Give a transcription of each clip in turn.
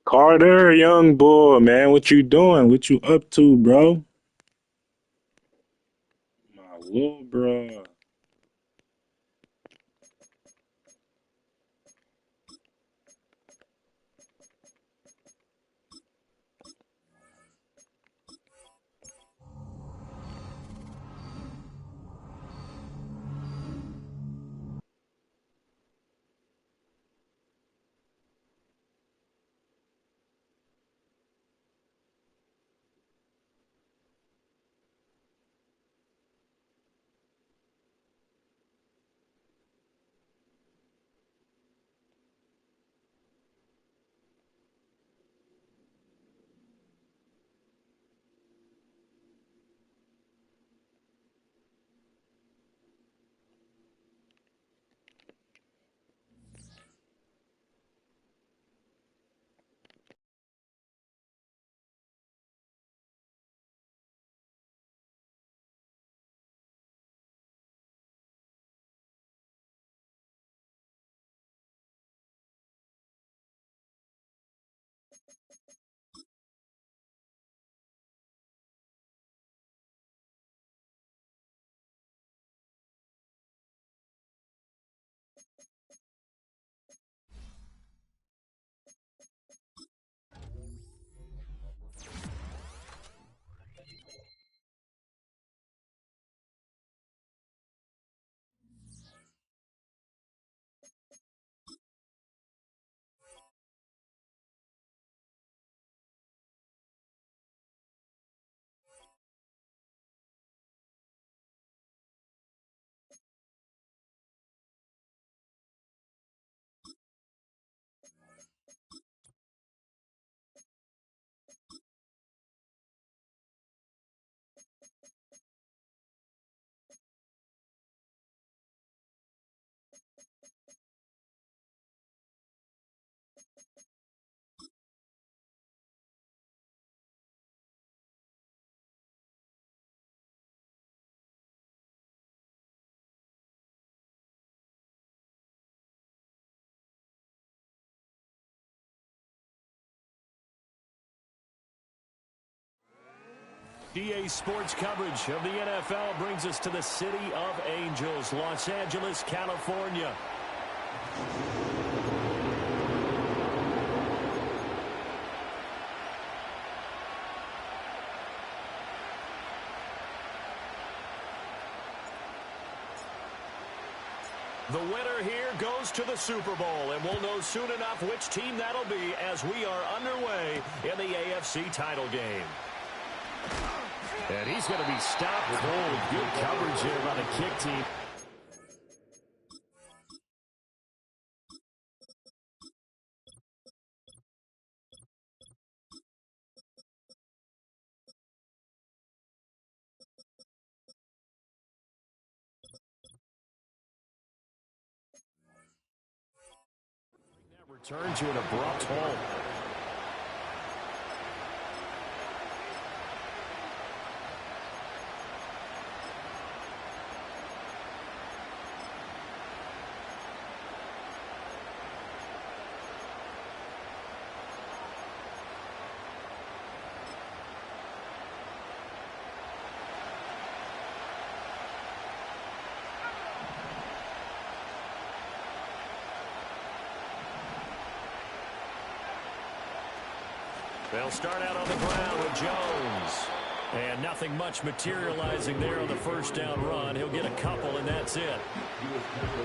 Carter, young boy, man, what you doing? What you up to, bro? My little bro. EA Sports coverage of the NFL brings us to the City of Angels, Los Angeles, California. The winner here goes to the Super Bowl, and we'll know soon enough which team that'll be as we are underway in the AFC title game. And he's going to be stopped cold. Good coverage here by the kick team. That return to an abrupt halt. They'll start out on the ground with Jones. And nothing much materializing there on the first down run. He'll get a couple, and that's it.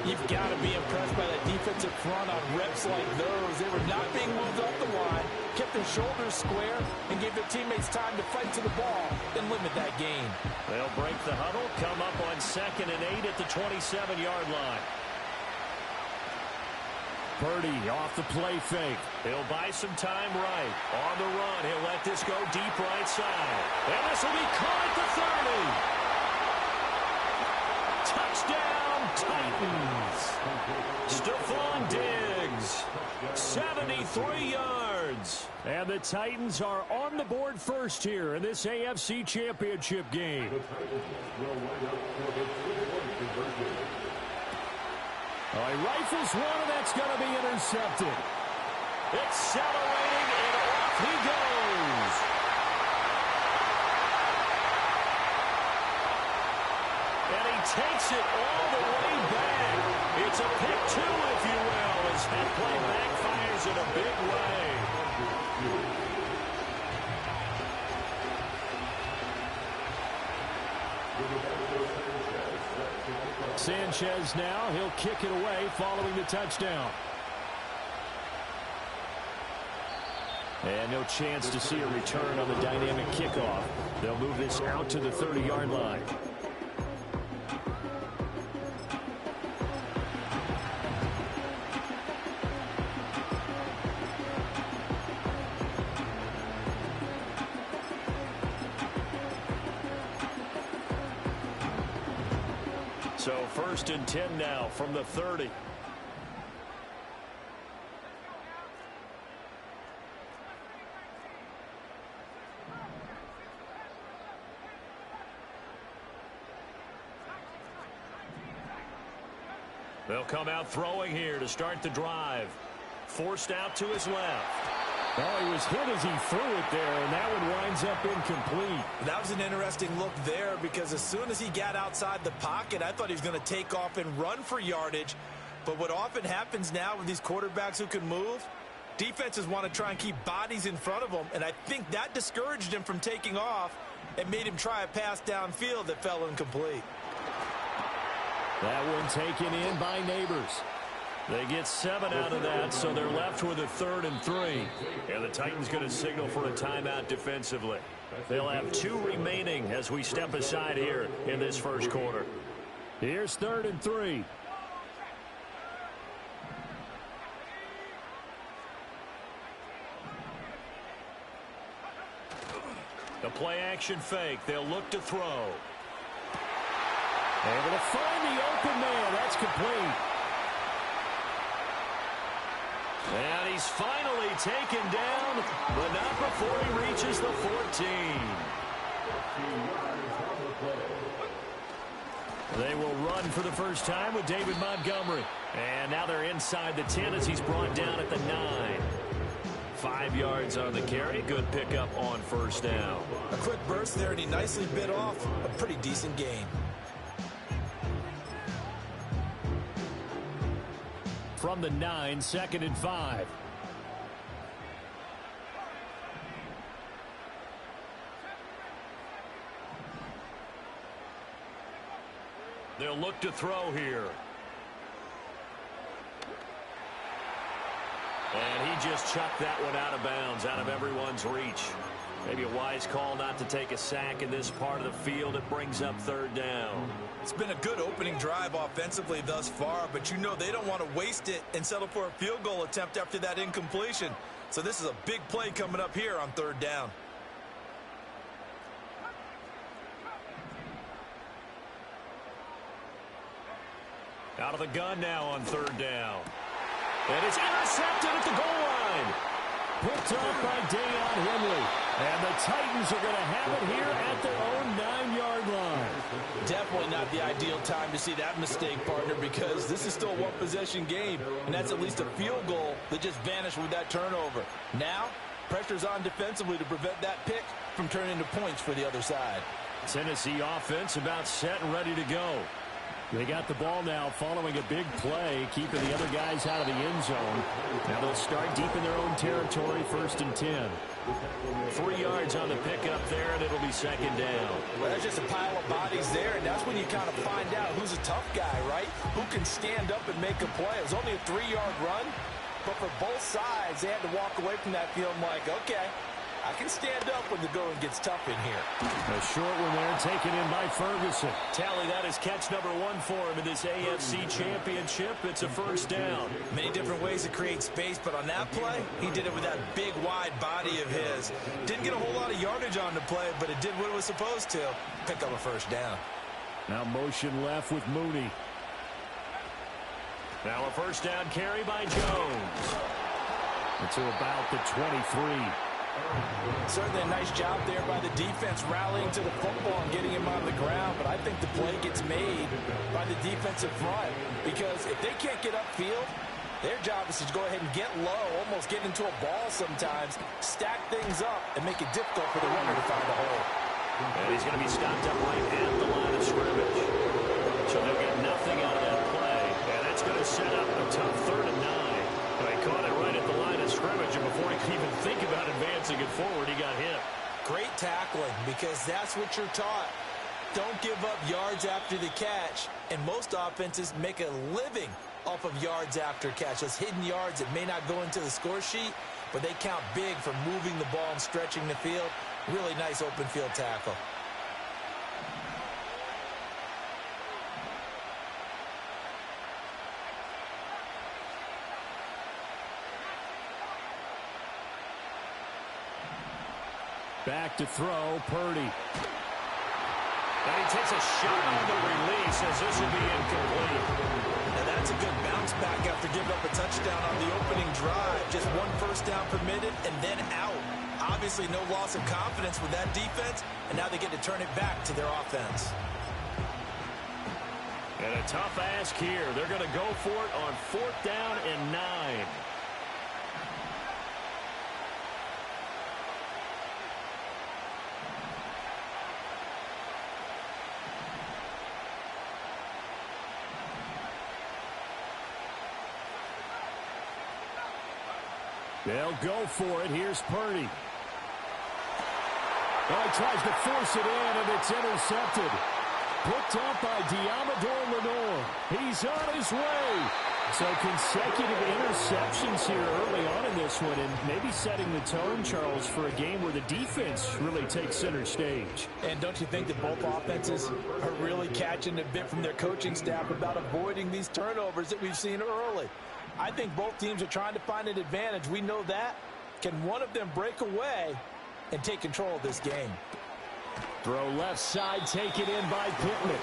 You've got to be impressed by that defensive front on reps like those. They were not being moved up the line, kept their shoulders square, and gave their teammates time to fight to the ball and limit that gain. They'll break the huddle, come up on 2nd and 8 at the 27-yard line. Purdy off the play fake. He'll buy some time right. On the run, he'll let this go deep right side. And this will be caught at the 30. Touchdown, Titans. Stephon Diggs, 73 yards. And the Titans are on the board first here in this AFC Championship game. Oh, he rifles one, and that's going to be intercepted. Accelerating and he goes. And he takes it all the way back. It's a pick two, if you will, as that play backfires in a big way. Sanchez now, he'll kick it away following the touchdown. And no chance to see a return on the dynamic kickoff. They'll move this out to the 30-yard line. So 1st and 10 now from the 30. They'll come out throwing here to start the drive. Forced out to his left. Oh, he was hit as he threw it there, and that one winds up incomplete. That was an interesting look there because as soon as he got outside the pocket, I thought he was going to take off and run for yardage. But what often happens now with these quarterbacks who can move, defenses want to try and keep bodies in front of them, and I think that discouraged him from taking off and made him try a pass downfield that fell incomplete. That one taken in by Neighbors. They get 7 out of that, so they're left with a 3rd and 3. And the Titans going to signal for a timeout defensively. They'll have 2 remaining as we step aside here in this first quarter. Here's 3rd and 3. The play action fake. They'll look to throw. Able to find the open man. That's complete. And he's finally taken down, but not before he reaches the 14. They will run for the first time with David Montgomery. And now they're inside the 10 as he's brought down at the 9. 5 yards on the carry. Good pickup on 1st down. A quick burst there, and he nicely bit off a pretty decent gain. From the 9, 2nd and 5. They'll look to throw here. And he just chucked that one out of bounds, out of everyone's reach. Maybe a wise call not to take a sack in this part of the field. It brings up 3rd down. It's been a good opening drive offensively thus far, but you know they don't want to waste it and settle for a field goal attempt after that incompletion. So this is a big play coming up here on 3rd down. Out of the gun now on 3rd down. And it's intercepted at the goal line. Picked off by Deion Henley. And the Titans are going to have it here at their own 9-yard line. Definitely not the ideal time to see that mistake, partner, because this is still a one-possession game, and that's at least a field goal that just vanished with that turnover. Now, pressure's on defensively to prevent that pick from turning into points for the other side. Tennessee offense about set and ready to go. They got the ball now following a big play, keeping the other guys out of the end zone. Now they'll start deep in their own territory, 1st and 10. 3 yards on the pickup there, and it'll be 2nd down. Well, there's just a pile of bodies there, and that's when you kind of find out who's a tough guy, right? Who can stand up and make a play. It was only a 3-yard run, but for both sides, they had to walk away from that feeling like, okay, I can stand up when the going gets tough in here. A short one there, taken in by Ferguson. Tally, that is catch number 1 for him in this AFC Championship. It's a 1st down. Many different ways to create space, but on that play, he did it with that big, wide body of his. Didn't get a whole lot of yardage on the play, but it did what it was supposed to. Pick up a 1st down. Now motion left with Mooney. Now a 1st down carry by Jones. To about the 23. Certainly a nice job there by the defense rallying to the football and getting him on the ground, but I think the play gets made by the defensive front because if they can't get upfield, Their job is to go ahead and get low, almost get into a ball sometimes, stack things up, and make it difficult for the runner to find a hole. And he's going to be stopped up right at the line of scrimmage. So they'll get nothing out of that play. And that's going to set up a tough 3rd and 9. They caught it right at the line of scrimmage, and before he could even think about advancing it forward, he got hit. Great tackling, because that's what you're taught. Don't give up yards after the catch. And most offenses make a living off of yards after catch. Those hidden yards that may not go into the score sheet, but they count big for moving the ball and stretching the field. Really nice open field tackle. Back to throw, Purdy. And he takes a shot on the release as this will be incomplete. Now that's a good bounce back after giving up a touchdown on the opening drive. Just 1 first down permitted and then out. Obviously no loss of confidence with that defense, and now they get to turn it back to their offense. And a tough ask here. They're going to go for it on 4th down and 9. They'll go for it. Here's Purdy. Oh, he tries to force it in, and it's intercepted. Picked up by Diamador Lenore. He's on his way. So consecutive interceptions here early on in this one, and maybe setting the tone, Charles, for a game where the defense really takes center stage. And don't you think that both offenses are really catching a bit from their coaching staff about avoiding these turnovers that we've seen early? I think both teams are trying to find an advantage. We know that. Can one of them break away and take control of this game? Throw left side, taken in by Pittman.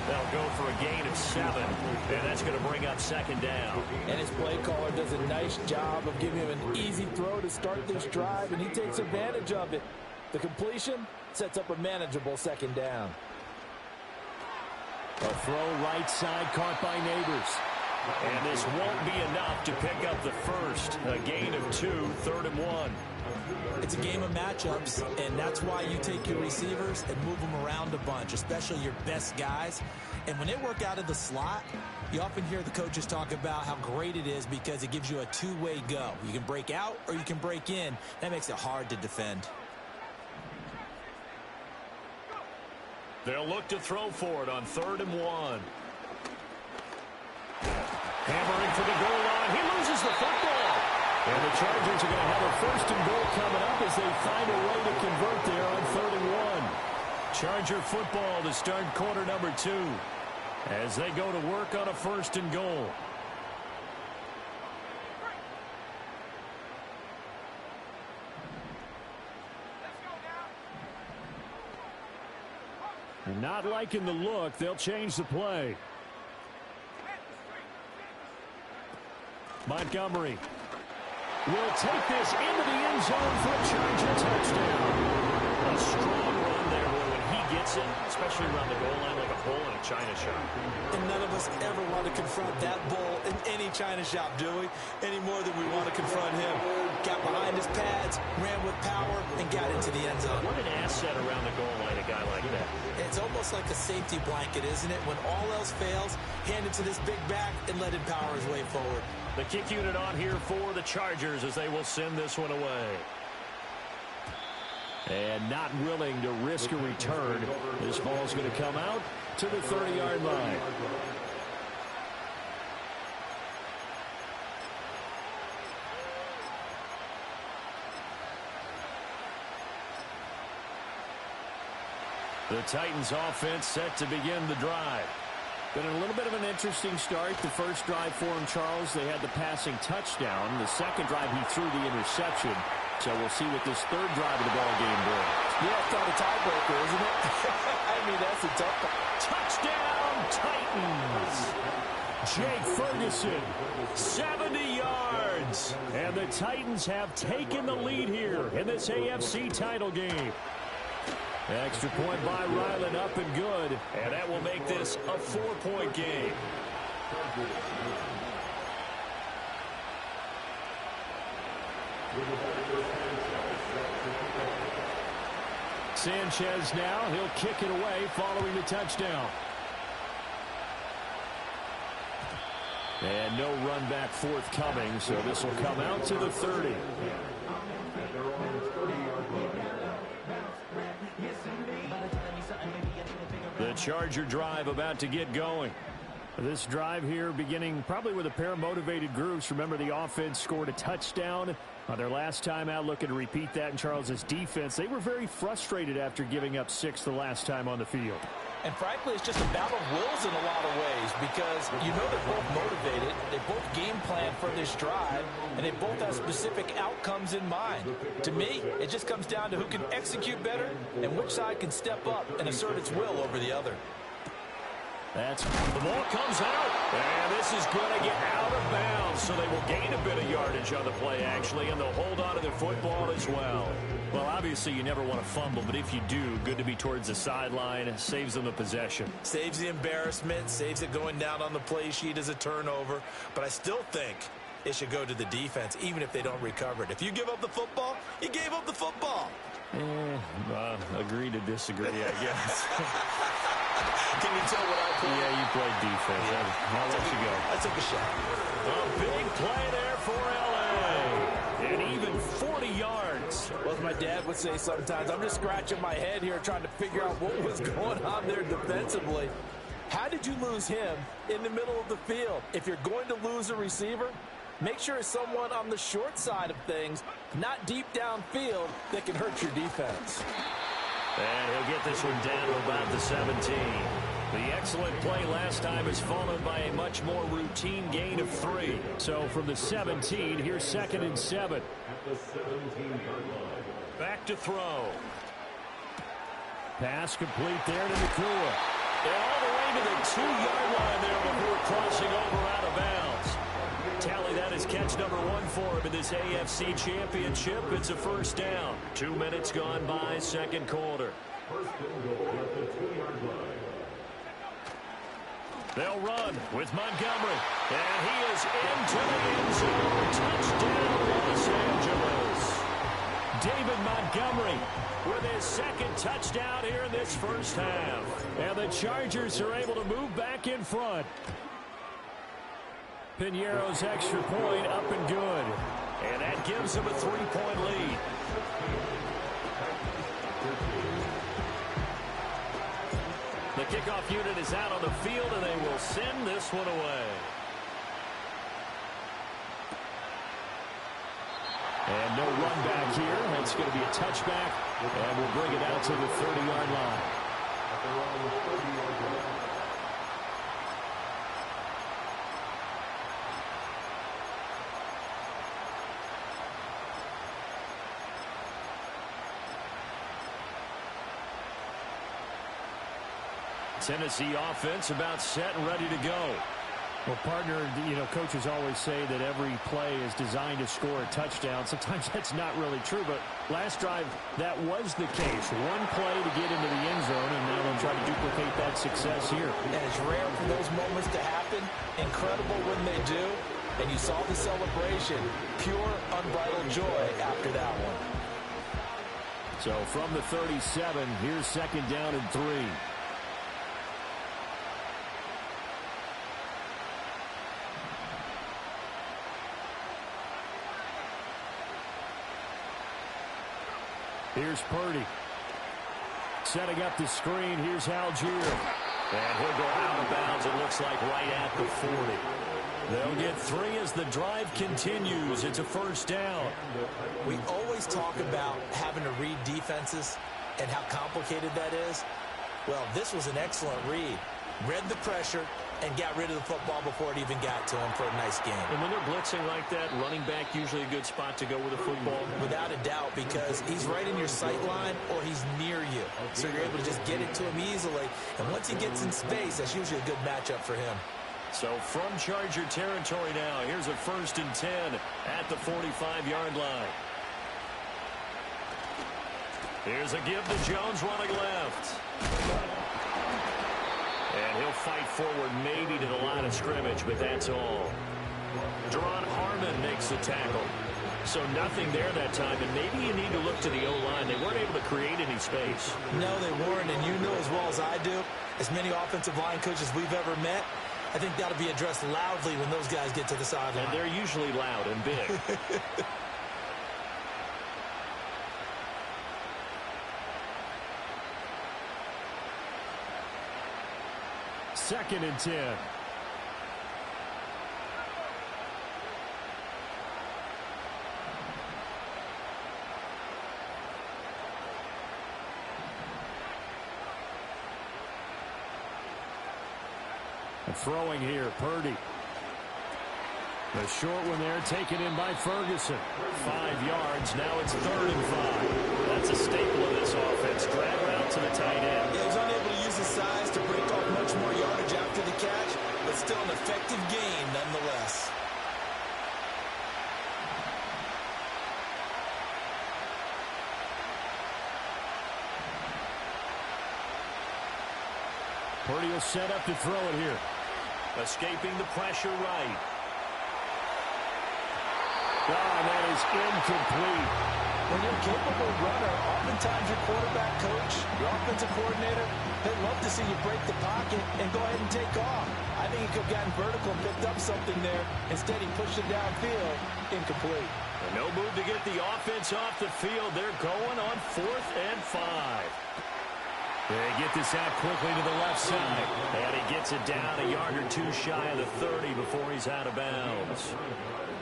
They'll go for a gain of 7, and that's going to bring up 2nd down. And his play caller does a nice job of giving him an easy throw to start this drive, and he takes advantage of it. The completion sets up a manageable 2nd down. A throw right side caught by Neighbors. And this won't be enough to pick up the first. A gain of 2, 3rd and 1. It's a game of matchups, and that's why you take your receivers and move them around a bunch, especially your best guys. And when they work out of the slot, you often hear the coaches talk about how great it is because it gives you a two-way go. You can break out or you can break in. That makes it hard to defend. They'll look to throw for it on 3rd and 1. Hammering for the goal line. He loses the football. And the Chargers are going to have a 1st and goal coming up as they find a way to convert there on 3rd and 1. Charger football to start quarter number 2 as they go to work on a 1st and goal. Not liking the look. They'll change the play. Montgomery will take this into the end zone for a Charger touchdown. A strong run there, when he gets it, especially around the goal line, like a hole in a china shop. And none of us ever want to confront that bull in any china shop, do we? Any more than we want to confront him. Got behind his pads, ran with power, and got into the end zone. What an asset around the goal line, a guy like that. It's almost like a safety blanket, isn't it? When all else fails, hand it to this big back and let him power his way forward. The kick unit on here for the Chargers as they will send this one away. And not willing to risk a return. This ball's going to come out to the 30-yard line. The Titans offense set to begin the drive. Been a little bit of an interesting start. The first drive for him, Charles, they had the passing touchdown. The second drive, he threw the interception. So we'll see what this third drive of the ball game brings. Yeah, it's not a tiebreaker, isn't it? I mean, that's a tough one. Touchdown, Titans! Jake Ferguson, 70 yards. And the Titans have taken the lead here in this AFC title game. Extra point by Ryland, up and good. And that will make this a 4-point game. Sanchez now, he'll kick it away following the touchdown. And no run back forthcoming, so this will come out to the 30. The Charger drive about to get going. This drive here beginning probably with a pair of motivated groups. Remember, the offense scored a touchdown on their last time out, looking to repeat that in Charles's defense. They were very frustrated after giving up 6 the last time on the field. And frankly, it's just a battle of wills in a lot of ways because you know they're both motivated, they both game plan for this drive, and they both have specific outcomes in mind. To me, it just comes down to who can execute better and which side can step up and assert its will over the other. The ball comes out, and this is going to get out of bounds, so they will gain a bit of yardage on the play, actually, and they'll hold on to the football as well. Well, obviously, you never want to fumble, but if you do, good to be towards the sideline. Saves them the possession. Saves the embarrassment, saves it going down on the play sheet as a turnover, but I still think it should go to the defense, even if they don't recover it. If you give up the football, you gave up the football. Agree to disagree, I guess. Can you tell what I play? Yeah, you played defense. Yeah. I'll let you go. I took a shot. A big play there for L.A. And even 40 yards. Well, as my dad would say sometimes, I'm just scratching my head here trying to figure out what was going on there defensively. How did you lose him in the middle of the field? If you're going to lose a receiver, make sure it's someone on the short side of things, not deep downfield, that can hurt your defense. And he'll get this one down to about the 17. The excellent play last time is followed by a much more routine gain of 3. So from the 17, here's 2nd and 7. Back to throw. Pass complete there to Nakua. And all the way to the 2-yard line there before crossing over out of bounds. Tally that is catch number 1 for him in this AFC Championship. It's a first down. 2 minutes gone by, second quarter. They'll run with Montgomery. And he is into the end zone. Touchdown, Los Angeles. David Montgomery with his 2nd touchdown here in this first half. And the Chargers are able to move back in front. Piñeiro's extra point up and good. And that gives them a 3-point lead. The kickoff unit is out on the field, and they will send this one away. And no run back here. That's going to be a touchback, and we'll bring it out to the 30-yard line. Tennessee offense about set and ready to go. Well, partner, coaches always say that every play is designed to score a touchdown. Sometimes that's not really true, but last drive, that was the case. One play to get into the end zone, and now they'll try to duplicate that success here. And it's rare for those moments to happen. Incredible when they do. And you saw the celebration. Pure, unbridled joy after that one. So from the 37, here's 2nd down and 3. Here's Purdy. Setting up the screen. Here's Algier. And he'll go out of bounds, it looks like, right at the 40. They'll get 3 as the drive continues. It's a first down. We always talk about having to read defenses and how complicated that is. Well, this was an excellent read. Read the pressure and got rid of the football before it even got to him for a nice game. And when they're blitzing like that, running back usually a good spot to go with a football. Without a doubt, because he's right in your sight line or he's near you. So you're able to just get it to him easily. And once he gets in space, that's usually a good matchup for him. So from Charger territory now, here's a 1st and 10 at the 45-yard line. Here's a give to Jones running left. And he'll fight forward maybe to the line of scrimmage, but that's all. Deron Harmon makes the tackle. So nothing there that time, and maybe you need to look to the O-line. They weren't able to create any space. No, they weren't, and you know as well as I do, as many offensive line coaches we've ever met, I think that'll be addressed loudly when those guys get to the sideline. And they're usually loud and big. Second and 10. Throwing here, Purdy. The short one there taken in by Ferguson. 5 yards, now it's 3rd and 5. That's a staple of this offense. Drag route to the tight end. Yeah, he's unable to use his size to break off much more yardage after the catch, but still an effective gain nonetheless. Purdy will set up to throw it here. Escaping the pressure right. That is incomplete. When you're a capable runner, oftentimes your quarterback coach, your offensive coordinator, they'd love to see you break the pocket and go ahead and take off. I think he could have gotten vertical and picked up something there. Instead, he pushed it downfield. Incomplete. And no move to get the offense off the field. They're going on 4th and 5. They get this out quickly to the left side. And he gets it down a yard or two shy of the 30 before he's out of bounds.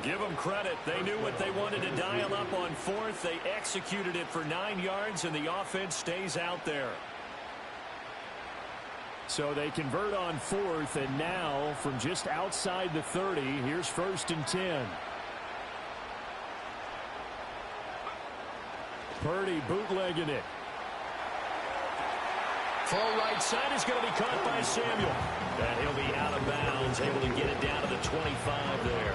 Give them credit. They knew what they wanted to dial up on 4th. They executed it for 9 yards, and the offense stays out there. So they convert on 4th, and now from just outside the 30, here's 1st and 10. Purdy bootlegging it. Throw right side is going to be caught by Samuel. And he'll be out of bounds, able to get it down to the 25 there.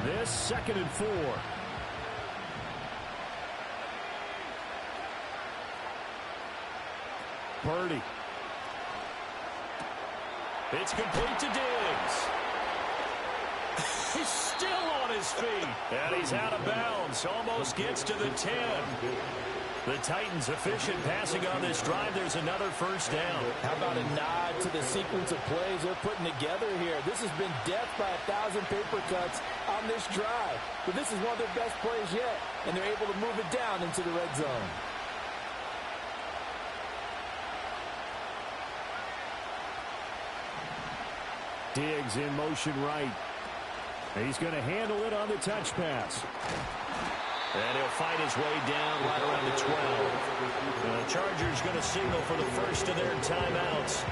This 2nd and 4. Purdy. It's complete to Diggs. He's still on his feet. And he's out of bounds. Almost gets to the 10. The Titans efficient passing on this drive. There's another 1st down. How about a nod to the sequence of plays they're putting together here? This has been death by 1,000 paper cuts on this drive. But this is one of their best plays yet. And they're able to move it down into the red zone. Diggs in motion right. He's going to handle it on the touch pass. And he'll fight his way down right around the 12. The Chargers going to signal for the first of their timeouts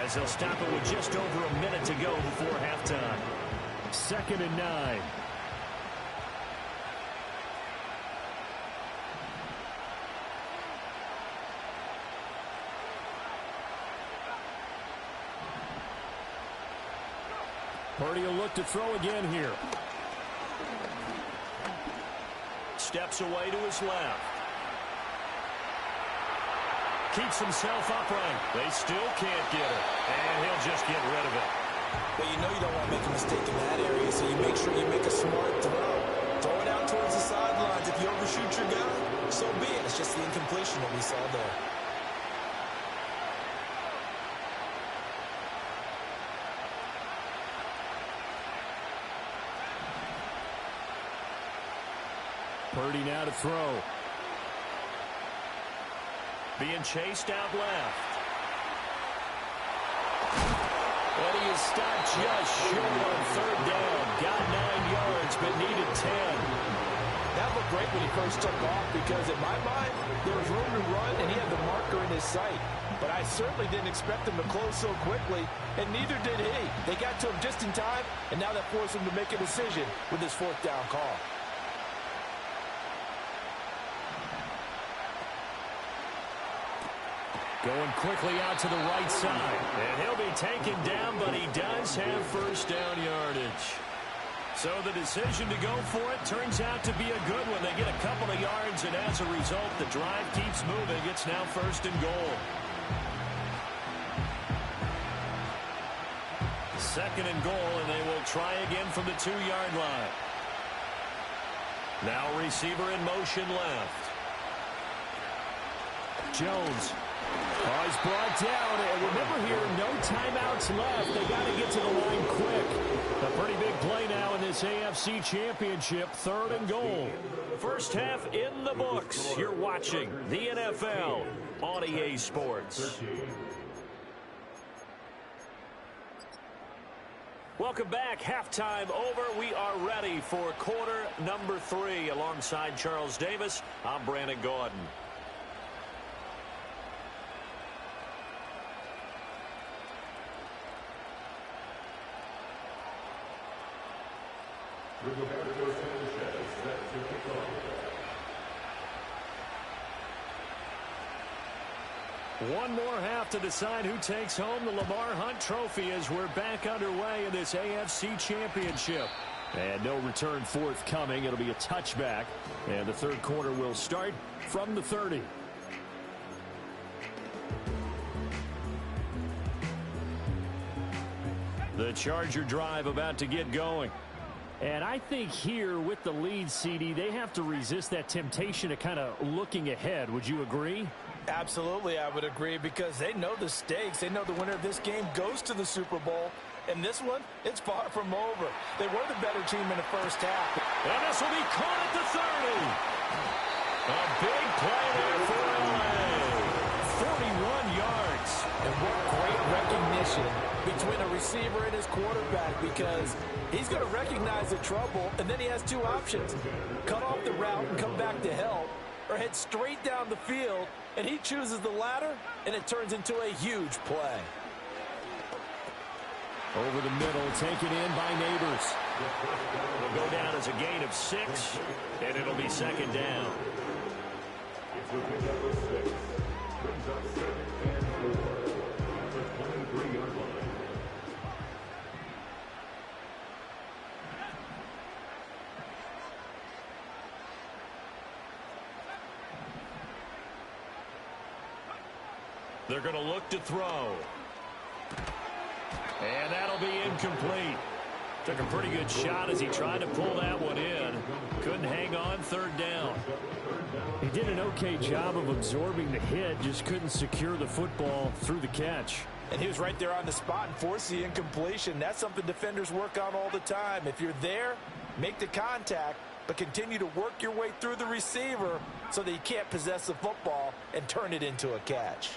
as they'll stop it with just over a minute to go before halftime. 2nd and 9. Purdy will look to throw again here. Steps away to his left. Keeps himself upright. They still can't get it. And he'll just get rid of it. But you know you don't want to make a mistake in that area, so you make sure you make a smart throw. Throw it out towards the sidelines. If you overshoot your guy, so be it. It's just the incompletion that we saw there. Purdy now to throw. Being chased out left. And he is stopped just short on 3rd down. Got 9 yards, but needed 10. That looked great when he first took off because, in my mind, there was room to run, and he had the marker in his sight. But I certainly didn't expect him to close so quickly, and neither did he. They got to him just in time, and now that forced him to make a decision with his 4th down call. Going quickly out to the right side. And he'll be taken down, but he does have 1st down yardage. So the decision to go for it turns out to be a good one. They get a couple of yards, and as a result, the drive keeps moving. It's now 1st and goal. 2nd and goal, and they will try again from the 2-yard line. Now receiver in motion left. Jones. Oh, he's brought down. And remember here, no timeouts left. They got to get to the line quick. A pretty big play now in this AFC Championship. 3rd and goal. First half in the books. You're watching the NFL on EA Sports. Welcome back. Halftime over. We are ready for quarter number 3. Alongside Charles Davis, I'm Brandon Gordon. One more half to decide who takes home the Lamar Hunt Trophy as we're back underway in this AFC Championship. And no return forthcoming. It'll be a touchback. And the 3rd quarter will start from the 30. The Charger drive about to get going. And I think here with the lead, CD, they have to resist that temptation of kind of looking ahead. Would you agree? Absolutely, I would agree, because they know the stakes. They know the winner of this game goes to the Super Bowl. And this one, it's far from over. They were the better team in the first half. And this will be caught at the 30. A big play there for LA. 41 yards. And what great recognition between a receiver and his quarterback, because he's going to recognize the trouble, and then he has 2 options. Cut off the route and come back to help, or head straight down the field, and he chooses the latter, and it turns into a huge play. Over the middle, taken in by Neighbors. It'll go down as a gain of 6, and it'll be 2nd down. They're going to look to throw. And that'll be incomplete. Took a pretty good shot as he tried to pull that one in. Couldn't hang on. 3rd down. He did an okay job of absorbing the hit, just couldn't secure the football through the catch. And he was right there on the spot and forced the incompletion. That's something defenders work on all the time. If you're there, make the contact, but continue to work your way through the receiver so that you can't possess the football and turn it into a catch.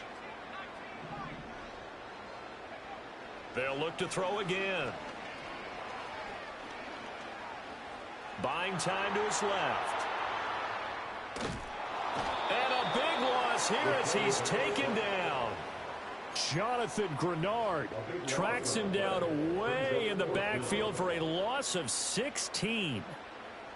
They'll look to throw again. Buying time to his left. And a big loss here as he's taken down. Jonathan Grenard tracks him down away in the backfield for a loss of 16.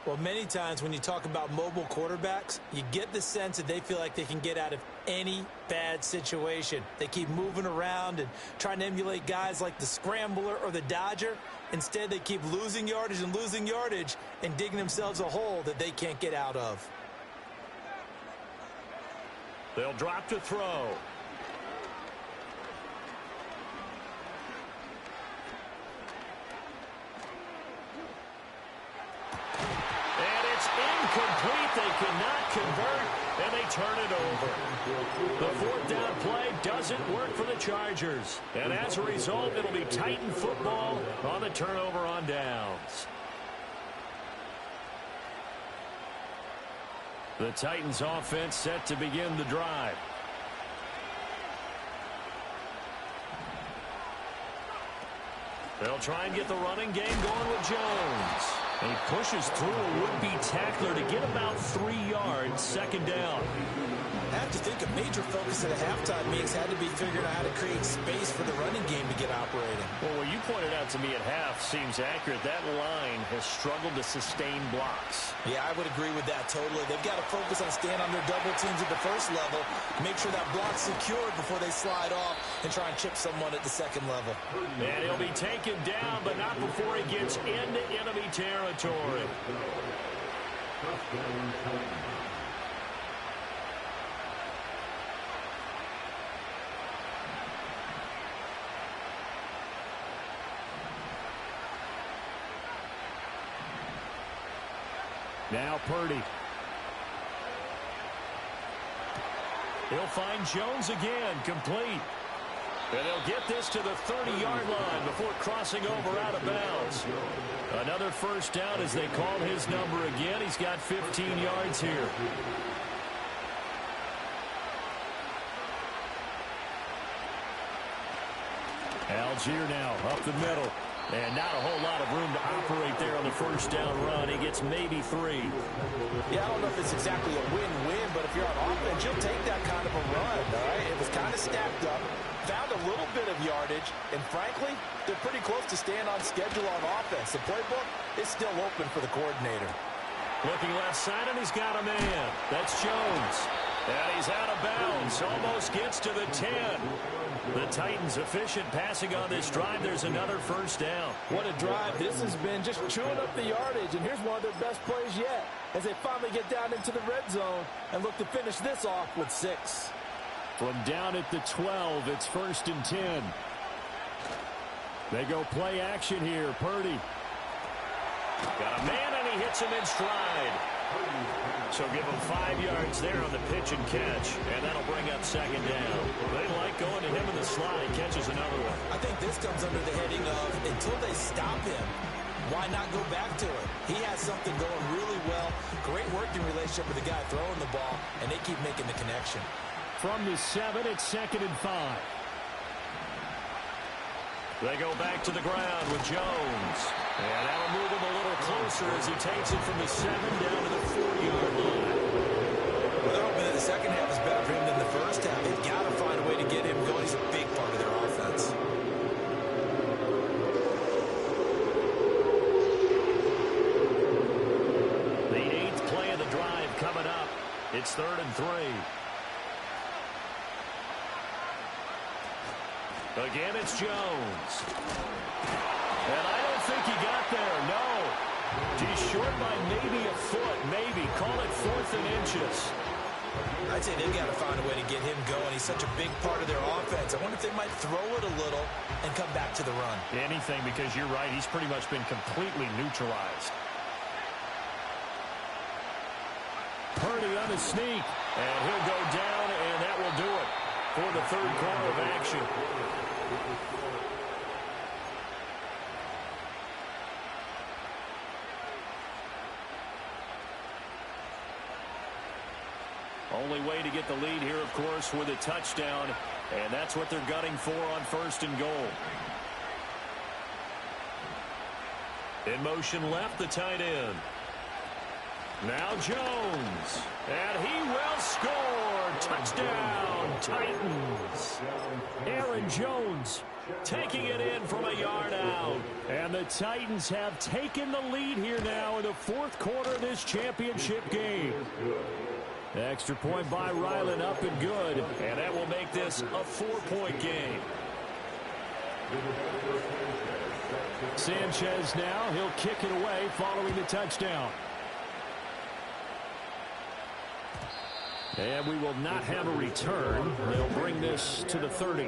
Well, many times when you talk about mobile quarterbacks, you get the sense that they feel like they can get out of any bad situation. They keep moving around and trying to emulate guys like the Scrambler or the Dodger. Instead, they keep losing yardage and digging themselves a hole that they can't get out of. They'll drop to throw. Incomplete. They cannot convert, and they turn it over. The 4th down play doesn't work for the Chargers. And as a result, it'll be Titan football on the turnover on downs. The Titans offense set to begin the drive. They'll try and get the running game going with Jones. And he pushes through a would-be tackler to get about 3 yards. 2nd down. I have to think a major focus at a halftime meetings had to be figuring out how to create space for the running game to get operating. Well, what you pointed out to me at half seems accurate. That line has struggled to sustain blocks. Yeah, I would agree with that totally. They've got to focus on staying on their double teams at the first level, make sure that block's secured before they slide off and try and chip someone at the 2nd level. And he'll be taken down, but not before he gets into enemy territory. Now Purdy. He'll find Jones again, complete. And they'll get this to the 30-yard line before crossing over out of bounds. Another first down as they call his number again. He's got 15 yards here. Algier now up the middle. And not a whole lot of room to operate there on the first down run. He gets maybe 3. Yeah, I don't know if it's exactly a win-win, but if you're on offense, you'll take that kind of a run, all right? It was kind of stacked up, found a little bit of yardage, and frankly, they're pretty close to staying on schedule on offense. The playbook is still open for the coordinator. Looking left side, and he's got a man. That's Jones. And he's out of bounds. Almost gets to the 10. The Titans efficient passing on this drive. There's another first down. What a drive this has been, just chewing up the yardage. And here's one of their best plays yet as they finally get down into the red zone and look to finish this off with 6. From down at the 12, it's 1st and 10. They go play action here. Purdy. Got a man, and he hits him in stride. So give him 5 yards there on the pitch and catch, and that'll bring up 2nd down. They like going to him in the slot. He catches another one. I think this comes under the heading of until they stop him, why not go back to it? He has something going really well. Great working relationship with the guy throwing the ball, and they keep making the connection. From the 7, it's 2nd and 5. They go back to the ground with Jones. And that'll move him a little closer as he takes it from the 7 down to the 4-yard line. Well, they're hoping that the second half is better for him than the first half. They've got to find a way to get him going. He's a big part of their offense. The 8th play of the drive coming up. It's 3rd and 3. Again, it's Jones. And I don't think he got there, no. He's short by maybe a foot, maybe. Call it 4th and inches. I'd say they've got to find a way to get him going. He's such a big part of their offense. I wonder if they might throw it a little and come back to the run. Anything, because you're right. He's pretty much been completely neutralized. Purdy on the sneak. And he'll go down, and that will do it for the 3rd quarter of action. Only way to get the lead here, of course, with a touchdown, and that's what they're gunning for on 1st and goal. In motion left, the tight end. Now Jones, and he will score. Touchdown, Titans. Aaron Jones Taking it in from a yard out. And the Titans have taken the lead here now in the 4th quarter of this championship game. Extra point by Ryland, up and good. And that will make this a 4-point game. Sanchez now, he'll kick it away following the touchdown. And we will not have a return. They'll bring this to the 30.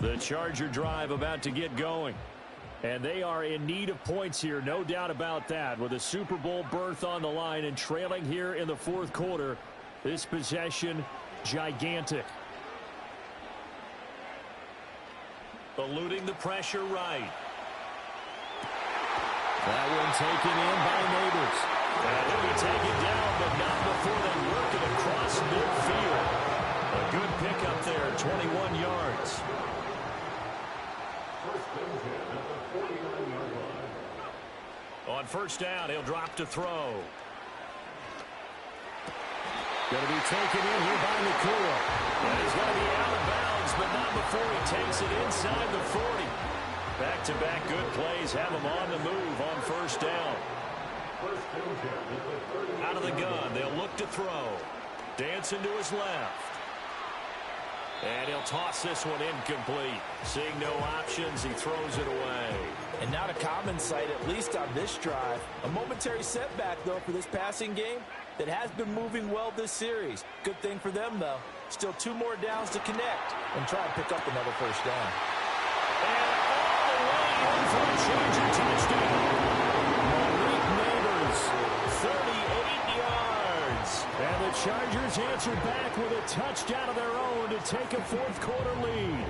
The Charger drive about to get going. And they are in need of points here, no doubt about that. With a Super Bowl berth on the line and trailing here in the 4th quarter, this possession, gigantic. Eluding the pressure right. That one taken in by Neighbors. And he'll be taken down, but not before they work it across midfield. A good pickup there, 21 yards. On 1st down, he'll drop to throw. Going to be taken in here by Nakua. And he's going to be out of bounds, but not before he takes it inside the 40. Back-to-back good plays have him on the move on 1st down. Out of the gun, they'll look to throw. Dancing to his left. And he'll toss this one incomplete. Seeing no options, he throws it away. And not a common sight, at least on this drive. A momentary setback, though, for this passing game that has been moving well this series. Good thing for them, though. Still 2 more downs to connect and try and pick up another first down. And all the way in for a Charger touchdown. Malik Neighbors, 38 yards. And the Chargers answer back with a touchdown of their own to take a fourth-quarter lead.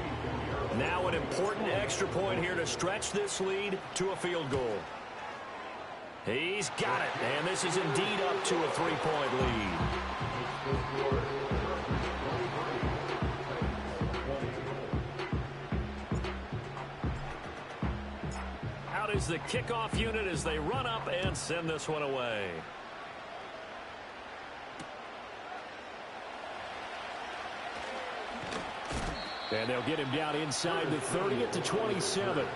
Now an important extra point here to stretch this lead to a field goal. He's got it, and this is indeed up to a 3-point lead. Out is the kickoff unit as they run up and send this one away. And they'll get him down inside the 30 at the 27.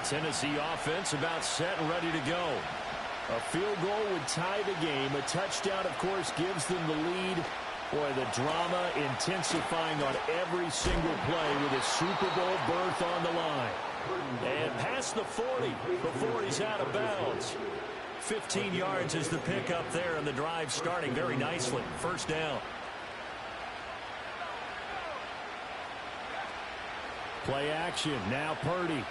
Tennessee offense about set and ready to go. A field goal would tie the game. A touchdown, of course, gives them the lead. Boy, the drama intensifying on every single play with a Super Bowl berth on the line. And past the 40 before he's out of bounds. 15 yards is the pickup there, and the drive starting very nicely. First down. Play action. Now Purdy.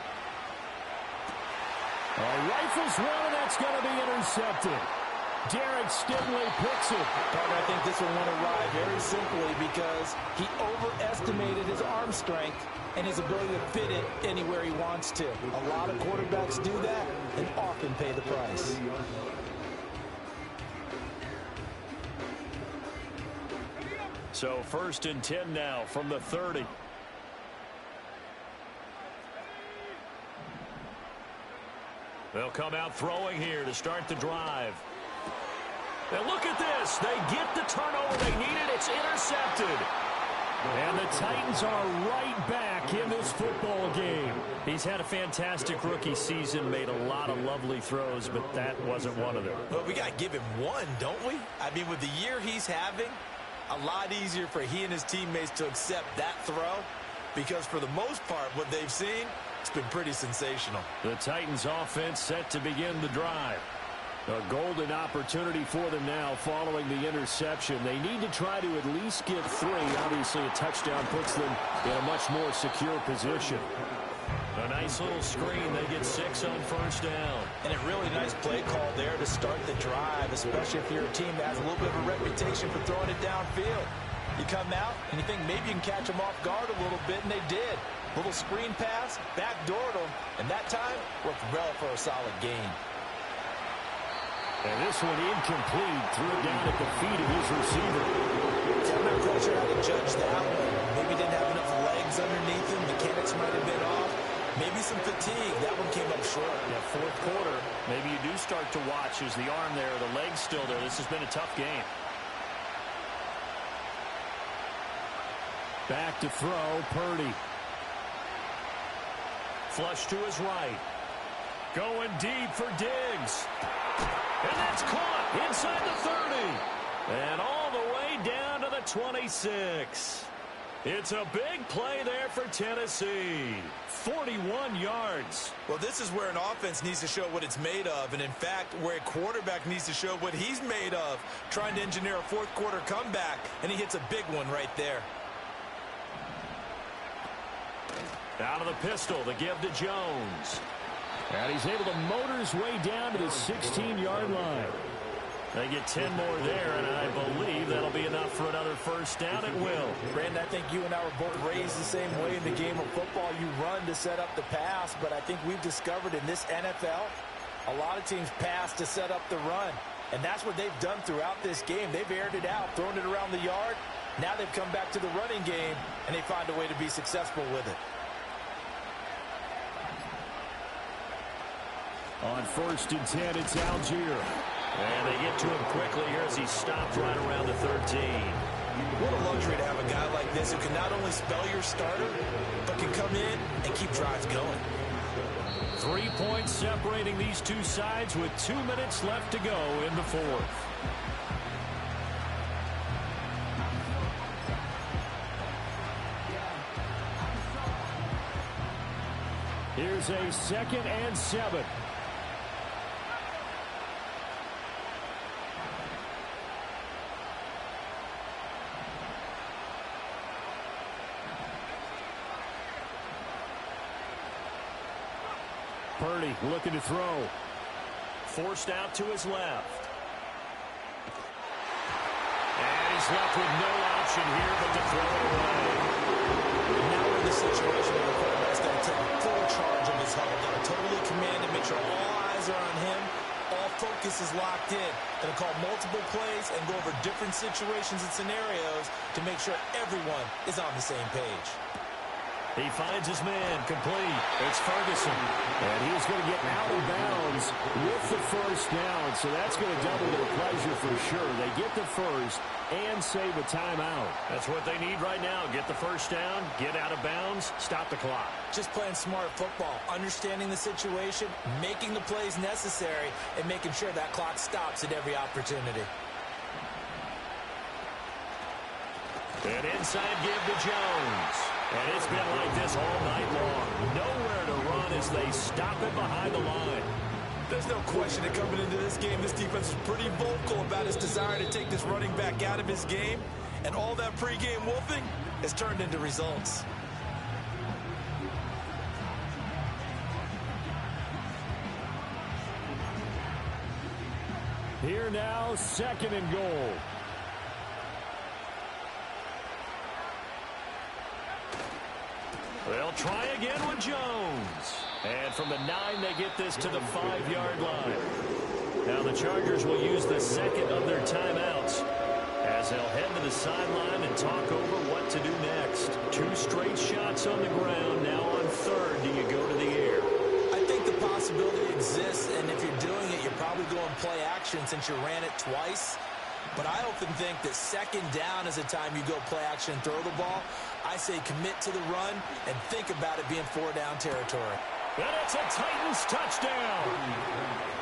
Rifles one, and that's going to be intercepted. Derek Stingley picks it. Partner, I think this one went awry very simply because he overestimated his arm strength and his ability to fit it anywhere he wants to. A lot of quarterbacks do that and often pay the price. So 1st and 10 now from the 30. They'll come out throwing here to start the drive. And look at this. They get the turnover they needed. It's intercepted. And the Titans are right back in this football game. He's had a fantastic rookie season, made a lot of lovely throws, but that wasn't one of them. Well, we got to give him one, don't we? I mean, with the year he's having, a lot easier for he and his teammates to accept that throw because for the most part, what they've seen, it's been pretty sensational. The Titans offense set to begin the drive. A golden opportunity for them now following the interception. They need to try to at least get 3. Obviously, a touchdown puts them in a much more secure position. A nice little screen. They get 6 on first down. And a really nice play call there to start the drive, especially if you're a team that has a little bit of a reputation for throwing it downfield. You come out and you think maybe you can catch them off guard a little bit, and they did. Little screen pass, backdoored them, and that time worked well for a solid gain. And this one incomplete. Threw it down at the feet of his receiver. I'm not quite sure how to judge that one. Maybe didn't have enough legs underneath him. Mechanics might have been off. Maybe some fatigue. That one came up short. Yeah, fourth quarter. Maybe you do start to watch as the arm there, the leg's still there. This has been a tough game. Back to throw, Purdy. Flush to his right. Going deep for Diggs. And that's caught inside the 30. And all the way down to the 26. It's a big play there for Tennessee. 41 yards. Well, this is where an offense needs to show what it's made of. And, in fact, where a quarterback needs to show what he's made of. Trying to engineer a fourth quarter comeback. And he hits a big one right there. Out of the pistol, the give to Jones. And he's able to motor his way down to the 16-yard line. They get 10 more there, and I believe that'll be enough for another first down. It will. Brandon, I think you and I were both raised the same way in the game of football. You run to set up the pass, but I think we've discovered in this NFL, a lot of teams pass to set up the run. And that's what they've done throughout this game. They've aired it out, thrown it around the yard. Now they've come back to the running game, and they find a way to be successful with it. On 1st and 10, it's Algier. And they get to him quickly here as he stopped right around the 13. What a luxury to have a guy like this who can not only spell your starter, but can come in and keep drives going. 3 points separating these two sides with 2 minutes left to go in the fourth. Here's a 2nd and 7. Purdy looking to throw. Forced out to his left. And he's left with no option here but to throw it away. Now we're in the situation where the quarterback's going to take full charge of his huddle. Got to totally command it, make sure all eyes are on him. All focus is locked in. Going to call multiple plays and go over different situations and scenarios to make sure everyone is on the same page. He finds his man, complete. It's Ferguson. And he's going to get out of bounds with the first down. So that's going to double their pleasure for sure. They get the first and save a timeout. That's what they need right now. Get the first down, get out of bounds, stop the clock. Just playing smart football, understanding the situation, making the plays necessary, and making sure that clock stops at every opportunity. An inside give to Jones. And it's been like this all night long. Nowhere to run as they stop it behind the line. There's no question that coming into this game, this defense is pretty vocal about its desire to take this running back out of his game. And all that pregame wolfing has turned into results. Here now, 2nd and goal. They'll try again with Jones. And from the 9, they get this to the 5-yard line. Now the Chargers will use the 2nd of their timeouts as they'll head to the sideline and talk over what to do next. 2 straight shots on the ground. Now on 3rd, do you go to the air? I think the possibility exists, and if you're doing it, you're probably going play action since you ran it twice. But I often think that 2nd down is a time you go play action and throw the ball. I say commit to the run and think about it being 4-down territory. And it's a Titans touchdown.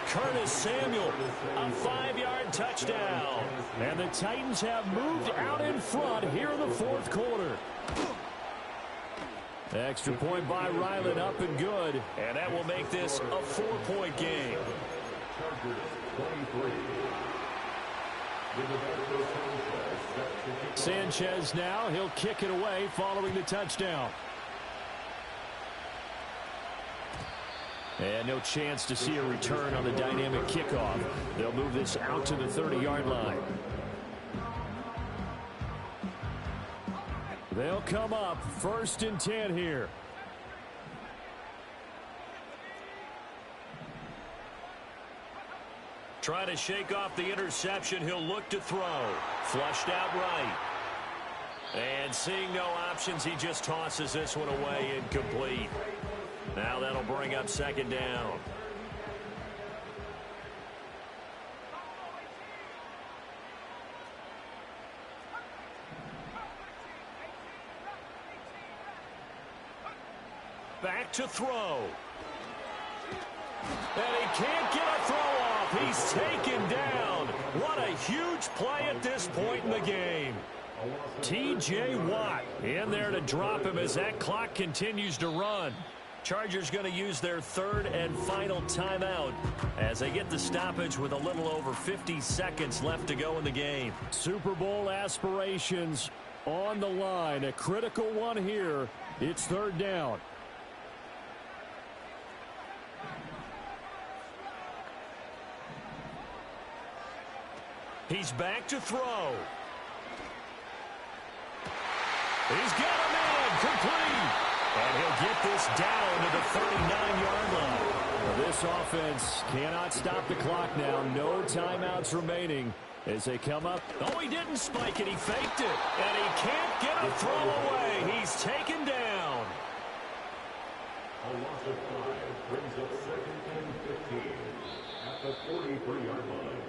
Curtis Samuel, a 5-yard touchdown. And the Titans have moved out in front here in the 4th quarter. Extra point by Ryland, up and good. And that will make this a 4-point game. Sanchez now, he'll kick it away following the touchdown. And no chance to see a return on the dynamic kickoff. They'll move this out to the 30-yard line. They'll come up 1st and 10 here. Try to shake off the interception. He'll look to throw. Flushed out right. And seeing no options, he just tosses this one away, incomplete. Now that'll bring up 2nd down. Back to throw. And he can't get a throw off. He's taken down. What a huge play at this point in the game. T.J. Watt in there to drop him as that clock continues to run. Chargers going to use their 3rd and final timeout as they get the stoppage with a little over 50 seconds left to go in the game. Super Bowl aspirations on the line. A critical one here. It's 3rd down. He's back to throw. He's got a man, complete. And he'll get this down to the 39-yard line. This offense cannot stop the clock now. No timeouts remaining as they come up. Oh, he didn't spike it. He faked it. And he can't get a throw away. He's taken down. A loss of 5 brings up 2nd and 15 at the 43-yard line.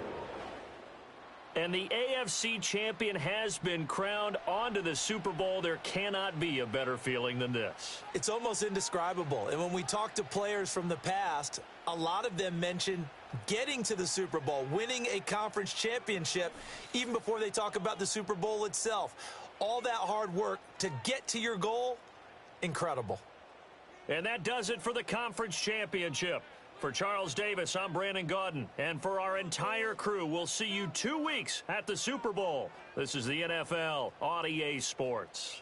And the AFC champion has been crowned onto the Super Bowl. There cannot be a better feeling than this. It's almost indescribable. And when we talk to players from the past, a lot of them mention getting to the Super Bowl, winning a conference championship, even before they talk about the Super Bowl itself. All that hard work to get to your goal, incredible. And that does it for the conference championship. For Charles Davis, I'm Brandon Gaudin. And for our entire crew, we'll see you 2 weeks at the Super Bowl. This is the NFL on EA Sports.